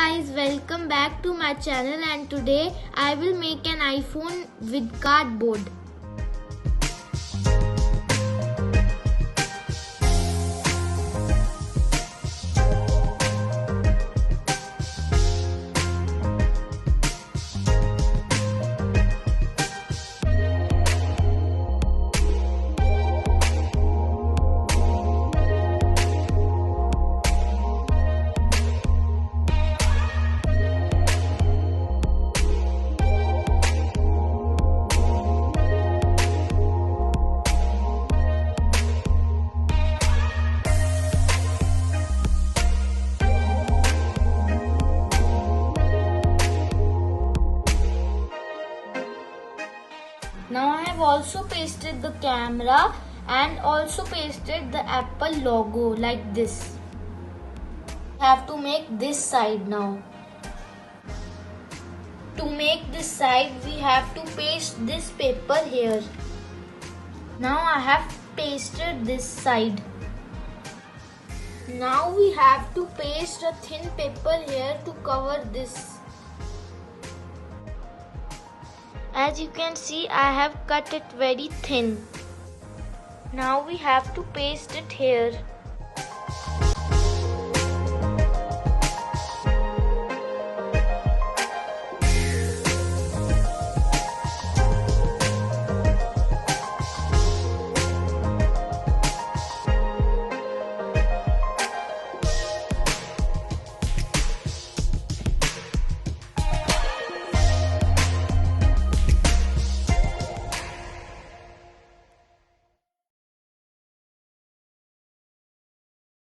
guys, welcome back to my channel, and today I will make an iPhone with cardboard. Now I have also pasted the camera and also pasted the Apple logo like this. I have to make this side now. To make this side, we have to paste this paper here. Now I have pasted this side. Now we have to paste a thin paper here to cover this. As you can see, I have cut it very thin. Now we have to paste it here.